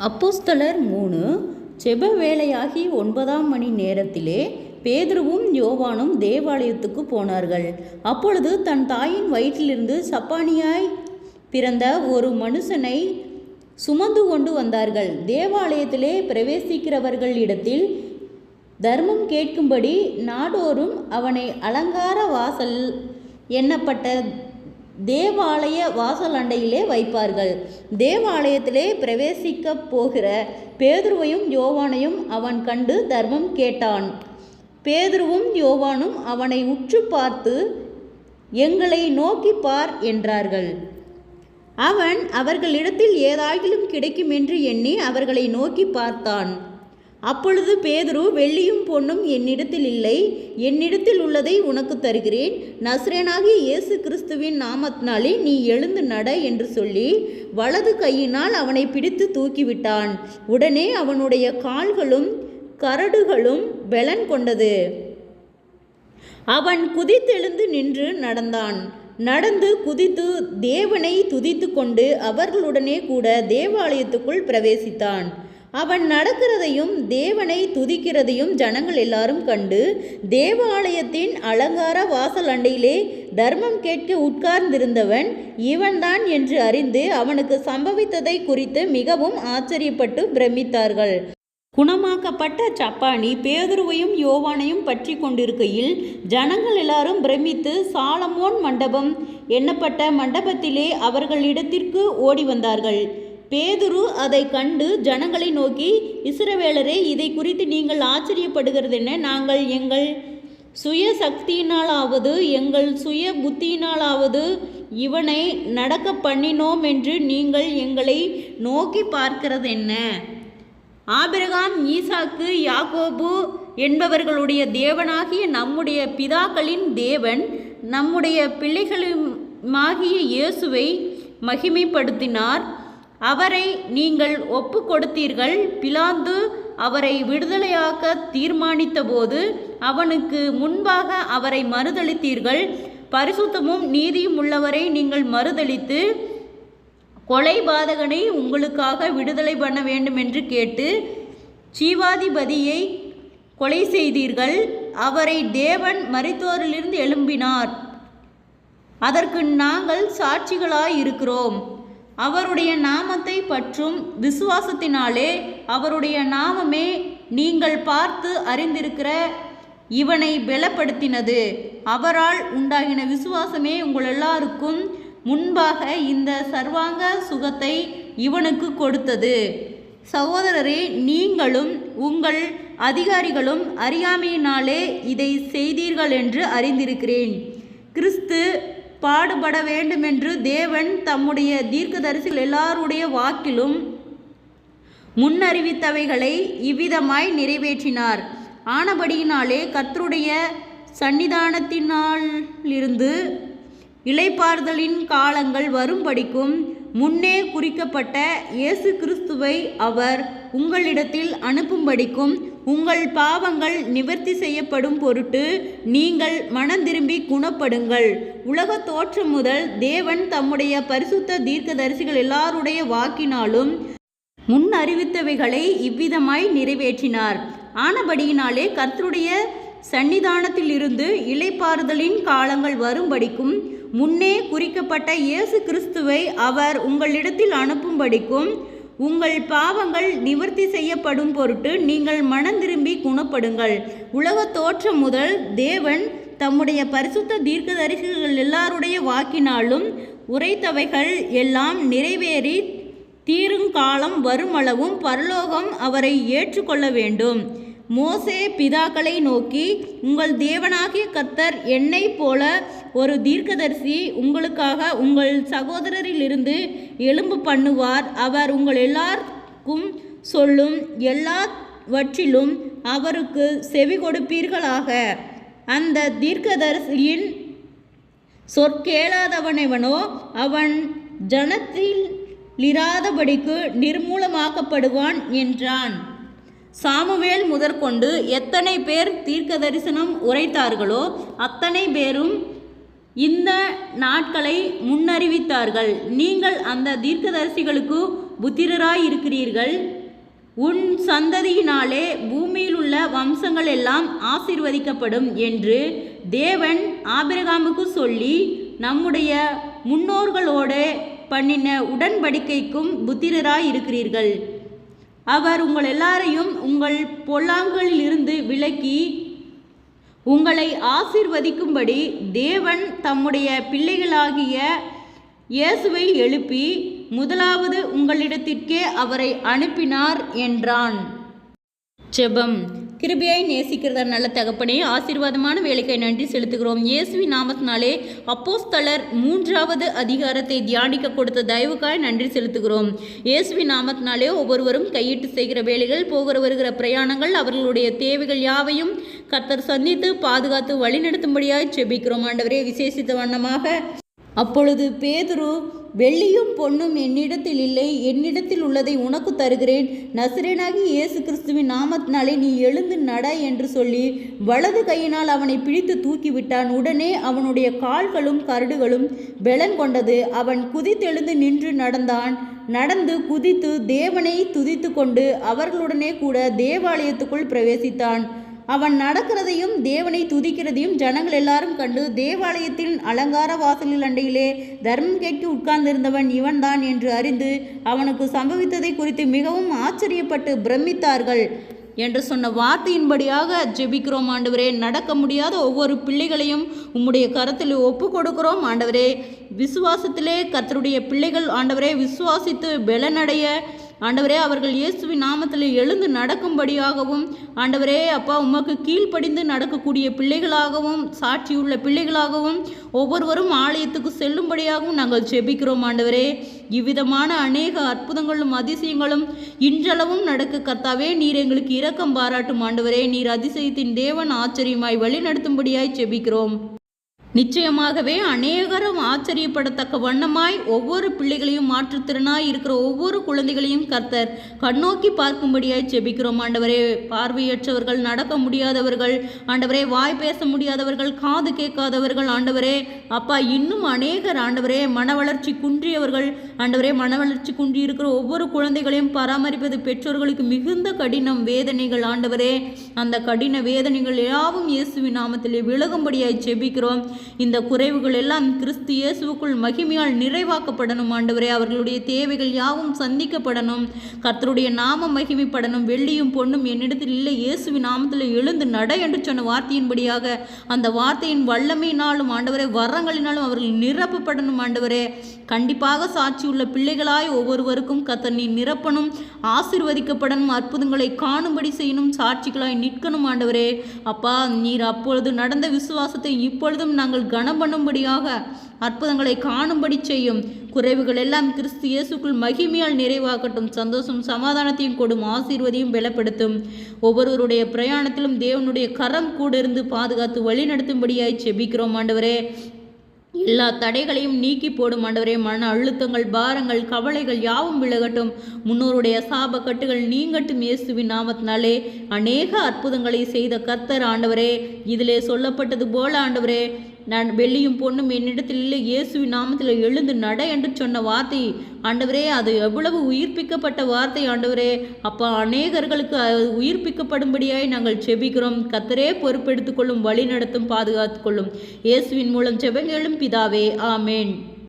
அப்போஸ்தலர் 3 ஜெப வேளையாகி 9ஆம் மணி நேரத்திலே பேதுருவும் யோவானும் தேவாலயத்துக்கு போனார்கள். அப்பொழுது தன் தாயின் வயிற்றிலிருந்து சப்பாணியாய் பிறந்த ஒரு மனுஷனை சுமந்து கொண்டு வந்தார்கள். தேவாலயத்திலே பிரவேசிக்கிறவர்களிடத்தில் தர்மம் கேட்கும்படி நாடோறும் அவனை அலங்கார வாசல் எண்ணப்பட்ட தேவாலய வாசல் அண்டையிலே வைப்பார்கள். தேவாலயத்திலே பிரவேசிக்க போகிற பேதுருவையும் யோவானையும் அவன் கண்டு தர்மம் கேட்டான். பேதுருவும் யோவானும் அவனை உற்று பார்த்து, எங்களை நோக்கி பார் என்றார்கள். அவன் அவர்களிடத்தில் ஏதாகிலும் கிடைக்கும் என்று எண்ணி அவர்களை நோக்கி பார்த்தான். அப்பொழுது பேதுரு, வெள்ளியும் பொன்னும் என்னிடத்தில் இல்லை, என்னிடத்தில் உள்ளதை உனக்கு தருகிறேன். நசரேயனாகிய இயேசு கிறிஸ்துவின் நாமத்தினாலே நீ எழுந்து நட என்று சொல்லி வலது கையினால் அவனை பிடித்து தூக்கிவிட்டான். உடனே அவனுடைய கால்களும் கரடுகளும் பெலன் கொண்டது. அவன் குதித்தெழுந்து நின்று நடந்தான். நடந்து குதித்து தேவனை துதித்து கொண்டு அவர்களுடனே கூட தேவாலயத்துக்குள் பிரவேசித்தான். அவன் நடக்கிறதையும் தேவனை துதிக்கிறதையும் ஜனங்கள் எல்லாரும் கண்டு, தேவாலயத்தின் அலங்கார வாசல் அண்டையிலே தர்மம் கேட்க உட்கார்ந்திருந்தவன் இவன்தான் என்று அறிந்து அவனுக்கு சம்பவித்ததை குறித்து மிகவும் ஆச்சரியப்பட்டு பிரமித்தார்கள். குணமாக்கப்பட்ட சப்பாணி பேதுருவையும் யோவானையும் பற்றி கொண்டிருக்கையில் ஜனங்கள் எல்லாரும் பிரமித்து சாலமோன் மண்டபம் எண்ணப்பட்ட மண்டபத்திலே அவர்களிடத்திற்கு ஓடி வந்தார்கள். பேதுரு அதை கண்டு ஜனங்களை நோக்கி, இஸ்ரவேலரே, இதை குறித்து நீங்கள் ஆச்சரியப்படுகிறதென்ன? நாங்கள் எங்கள் சுய சக்தியினாலாவது எங்கள் சுய புத்தியினாலாவது இவனை நடக்க பண்ணினோம் என்று நீங்கள் எங்களை நோக்கி பார்க்கிறதென்ன? ஆபிரகாம், ஈசாக்கு, யாக்கோபு என்பவர்களுடைய தேவனாகிய நம்முடைய பிதாக்களின் தேவன் நம்முடைய பிள்ளைகளுமாகிய இயேசுவை மகிமைப்படுத்தினார். அவரை நீங்கள் ஒப்பு கொடுத்தீர்கள். பிலாத்து அவரை விடுதலையாக்க தீர்மானித்த போது அவனுக்கு முன்பாக அவரை மறுதளித்தீர்கள். பரிசுத்தமும் நீதியும் உள்ளவரை நீங்கள் மறுதளித்து கொலைபாதகனை உங்களுக்காக விடுதலை பண்ண வேண்டும் என்று கேட்டு ஜீவாதிபதியை கொலை செய்தீர்கள். அவரை தேவன் மரித்தோரிலிருந்து எழும்பினார். அதற்கு நாங்கள் சாட்சிகளாயிருக்கிறோம். அவருடைய நாமத்தை பற்றும் விசுவாசத்தினாலே அவருடைய நாமமே நீங்கள் பார்த்து அறிந்திருக்கிற இவனை பலப்படுத்தினது. அவரால் உண்டாகின விசுவாசமே உங்கள் எல்லாருக்கும் முன்பாக இந்த சர்வாங்க சுகத்தை இவனுக்கு கொடுத்தது. சகோதரரே, நீங்களும் உங்கள் அதிகாரிகளும் அறியாமையினாலே இதை செய்தீர்கள் என்று அறிந்திருக்கிறேன். கிறிஸ்து பாடுபட வேண்டுமென்று தேவன் தம்முடைய தீர்க்கதரிசிகள் எல்லாருடைய வாக்கிலும் முன்னறிவித்தவைகளை இவ்விதமாய் நிறைவேற்றினார். ஆனபடியினாலே கர்த்தருடைய சந்நிதானத்தினாலிருந்து இளைப்பாறுதலின் காலங்கள் வரும்படிக்கும் முன்னே குறிக்கப்பட்ட இயேசு கிறிஸ்துவை அவர் உங்களிடத்தில் அனுப்பும்படிக்கும் உங்கள் பாவங்கள் நிவர்த்தி செய்யப்படும் பொருட்டு நீங்கள் மனந்திரும்பி குணப்படுங்கள். உலக தோற்றம் முதல் தேவன் தம்முடைய பரிசுத்த தீர்க்கதரிசிகள் எல்லாருடைய வாக்கினாலும் முன் அறிவித்தவைகளை இவ்விதமாய் நிறைவேற்றினார். ஆனபடியினாலே கர்த்தருடைய சந்நிதானத்திலிருந்து இளைப்பாறுதலின் காலங்கள் வரும்படிக்கும் முன்னே குறிக்கப்பட்ட இயேசு கிறிஸ்துவை அவர் உங்களிடத்தில் அனுப்பும்படிக்கும் உங்கள் பாவங்கள் நிவர்த்தி செய்யப்படும் பொருட்டு நீங்கள் மனந்திரும்பி குணப்படுங்கள். உலக தோற்றம் முதல் தேவன் தம்முடைய பரிசுத்த தீர்க்கதரிசிகள் எல்லாருடைய வாக்கினாலும் உரைத்தவைகள் எல்லாம் நிறைவேறி தீருங்காலம் வருமளவும் பரலோகம் அவரை ஏற்றுக்கொள்ள வேண்டும். மோசே பிதாக்களை நோக்கி, உங்கள் தேவனாகிய கர்த்தர் என்னை போல ஒரு தீர்க்கதரிசி உங்களுக்காக உங்கள் சகோதரரிலிருந்து எழும்பு பண்ணுவார். அவர் உங்கள் எல்லாருக்கும் சொல்லும் எல்லாவற்றிலும் அவருக்கு செவி கொடுப்பீர்களாக. அந்த தீர்க்கதரிசியின் சொற்கேளாதவனெவனோ அவன் ஜனத்தில் இராதபடிக்கு நிர்மூலமாக்கப்படுவான் என்றான். சாமுவேல் முதற்கொண்டு எத்தனை பேர் தீர்க்க தரிசனம் உரைத்தார்களோ அத்தனை பேரும் இந்த நாட்களை முன்னறிவித்தார்கள். நீங்கள் அந்த தீர்க்கதரிசிகளுக்கு புத்திரராய் இருக்கிறீர்கள். உன் சந்ததியினாலே பூமியில் உள்ள வம்சங்கள் எல்லாம் ஆசீர்வதிக்கப்படும் என்று தேவன் ஆபிரகாமுக்கு சொல்லி நம்முடைய முன்னோர்களோடு பண்ணின உடன்படிக்கைக்கும் புத்திரராய் இருக்கிறீர்கள். அவர் உங்கள் எல்லாரையும் உங்கள் பொல்லாங்குகளிலிருந்து விலக்கி உங்களை ஆசீர்வதிக்கும்படி தேவன் தம்முடைய பிள்ளைகளாகிய இயேசுவை எழுப்பி முதலாவது உங்களிடத்திற்கே அவரை அனுப்பினார் என்றான். ஜெபம். கிருபையாய் நேசிக்கிறதா நல்ல தகப்பனே, ஆசீர்வாதமான வேலைக்காய் நன்றி செலுத்துகிறோம். இயேசுவின் நாமத்தினாலே அப்போஸ்தலர் 3வது அதிகாரத்தை தியானிக்க கொடுத்த தயவுக்காய் நன்றி செலுத்துகிறோம். இயேசுவின் நாமத்தினாலே ஒவ்வொருவரும் கையிட்டு செய்கிற வேலைகள், போகிற வருகிற பிரயாணங்கள், அவர்களுடைய தேவைகள் யாவையும் கர்த்தர் சந்தித்து பாதுகாத்து வழிநடத்தும்படியாய் ஜெபிக்கிறோம். ஆண்டவரே, விசேஷித்த வண்ணமாக அப்பொழுது பேதுரு, வெள்ளியும் பொன்னும் என்னிடத்தில் இல்லை, என்னிடத்தில் உள்ளதை உனக்கு தருகிறேன், நசரேனாகி இயேசு கிறிஸ்துவின் நாமத்தினாலே நீ எழுந்து நட என்று சொல்லி வலது கையினால் அவனை பிடித்து தூக்கிவிட்டான். உடனே அவனுடைய கால்களும் கரடுகளும் பெலன் கொண்டது. அவன் குதித்தெழுந்து நின்று நடந்தான். நடந்து குதித்து தேவனை துதித்து கொண்டு அவர்களுடனே கூட தேவாலயத்துக்குள் பிரவேசித்தான். அவன் நடக்கிறதையும் தேவனை துதிக்கிறதையும் ஜனங்கள் எல்லாரும் கண்டு தேவாலயத்தின் அலங்கார வாசலில் அண்டையிலே தர்மம் கேட்க உட்கார்ந்திருந்தவன் இவன்தான் என்று அறிந்து அவனுக்கு சம்பவித்ததை குறித்து மிகவும் ஆச்சரியப்பட்டு பிரமித்தார்கள் என்று சொன்ன வார்த்தையின்படியாக ஜெபிக்கிறோம். ஆண்டவரே, நடக்க முடியாத ஒவ்வொரு பிள்ளைகளையும் உம்முடைய கரத்தில் ஒப்பு கொடுக்கிறோம். ஆண்டவரே, விசுவாசத்திலே கர்த்தருடைய பிள்ளைகள் ஆண்டவரே விசுவாசித்து பெலனடைய ஆண்டவரே அவர்கள் இயேசுவின் நாமத்தில் எழுந்து நடக்கும்படியாகவும் ஆண்டவரே அப்பா உமக்கு கீழ்ப்படிந்து நடக்கக்கூடிய பிள்ளைகளாகவும் சாட்சியுள்ள பிள்ளைகளாகவும் ஒவ்வொருவரும் ஆலயத்துக்கு செல்லும்படியாகவும் நாங்கள் ஜெபிக்கிறோம். ஆண்டவரே, இவ்விதமான அநேக அற்புதங்களும் அதிசயங்களும் இன்றளவும் நடக்க கர்த்தாவே நீர் எங்களுக்கு இரக்கம் பாராட்டும். ஆண்டவரே, நீர் அதிசயத்தின் தேவன், ஆச்சரியமாய் வழி நடத்தும்படியாய் ஜெபிக்கிறோம். நிச்சயமாகவே அநேகரும் ஆச்சரியப்படத்தக்க வண்ணமாய் ஒவ்வொரு பிள்ளைகளையும் மாற்றுத்திறனாய் இருக்கிற ஒவ்வொரு குழந்தைகளையும் கர்த்தர் கண்ணோக்கி பார்க்கும்படியாய் ஜெபிக்கிறோம். ஆண்டவரே, பார்வையற்றவர்கள், நடக்க முடியாதவர்கள், ஆண்டவரே வாய் பேச முடியாதவர்கள், காது கேட்காதவர்கள், ஆண்டவரே அப்பா இன்னும் அநேகர் ஆண்டவரே மனவளர்ச்சி குன்றியவர்கள், ஆண்டவரே மனவளர்ச்சி குன்றி இருக்கிற ஒவ்வொரு குழந்தைகளையும் பராமரிப்பது பெற்றோர்களுக்கு மிகுந்த கடினம் வேதனைகள். ஆண்டவரே, அந்த கடின வேதனைகள் யாவும் இயேசுவின் நாமத்திலே விலகும்படியாய் ஜெபிக்கிறோம். இந்த குறைவுகள் எல்லாம் கிறிஸ்து இயேசுவுக்குள் மகிமையால் நிறைவாக்கப்படணும். ஆண்டவரே, அவர்களுடைய தேவைகள் யாவும் சந்திக்கப்படணும். கர்த்தருடைய நாம மகிமைப்படணும். வெள்ளியும் பொன்னும் என்னிடத்தில் இல்லை, இயேசுவின் நாமத்தில் எழுந்து நட என்று சொன்ன வார்த்தையின்படியாக அந்த வார்த்தையின் வல்லமையினாலும் ஆண்டவரே வரங்களினாலும் அவர்கள் நிரப்பப்படணும். ஆண்டவரே, கண்டிப்பாக சாட்சியுள்ள பிள்ளைகளாய் ஒவ்வொருவருக்கும் கர்த்தர் நீ நிரப்பணும், ஆசீர்வதிக்கப்படணும், அற்புதங்களை காணும்படி செய்யணும், சாட்சிகளாய் நிற்கணும். ஆண்டவரே அப்பா, நீர் அப்பொழுது நடந்த விசுவாசத்தை இப்பொழுதும் நாங்கள் கனம் பண்ணும்படியாக அற்புதங்களை காணும்படி செய்யும். குறைவுகள் எல்லாம் கிறிஸ்து இயேசுக்குள் மகிமையால் நிறைவாக்கட்டும். சந்தோஷம் சமாதானத்தையும் கொடும், ஆசீர்வதியும் பலப்படுத்தும். ஒவ்வொருவருடைய பிரயாணத்திலும் தேவனுடைய கரம் கூட இருந்து பாதுகாத்து வழி நடத்தும்படியாய் செபிக்கிறோம். ஆண்டவரே, எல்லா தடைகளையும் நீக்கி போடும். ஆண்டவரே, மன அழுத்தங்கள், பாரங்கள், கவலைகள் யாவும் விலகட்டும். முன்னோருடைய சாப கட்டுகள் நீங்கட்டும். இயேசுவின் நாமத்தினாலே அநேக அற்புதங்களை செய்த கர்த்தர் ஆண்டவரே, இதிலே சொல்லப்பட்டது போல ஆண்டவரே, நான் வெள்ளியும் பொன்னும் என்னிடத்தில் இல்லை, இயேசுவின் நாமத்தில் எழுந்து நட என்று சொன்ன வார்த்தை ஆண்டவரே, அது எவ்வளவு உயிர்ப்பிக்கப்பட்ட வார்த்தை ஆண்டவரே அப்பா. அநேகர்களுக்கு உயிர்ப்பிக்கப்படும்படியாய் நாங்கள் செபிக்கிறோம். கர்த்தரே பொறுப்பெடுத்துக் கொள்ளும், வழி நடத்தும், பாதுகாத்து கொள்ளும். இயேசுவின் மூலம் ஜெபங்களும் பிதாவே, ஆமேன்.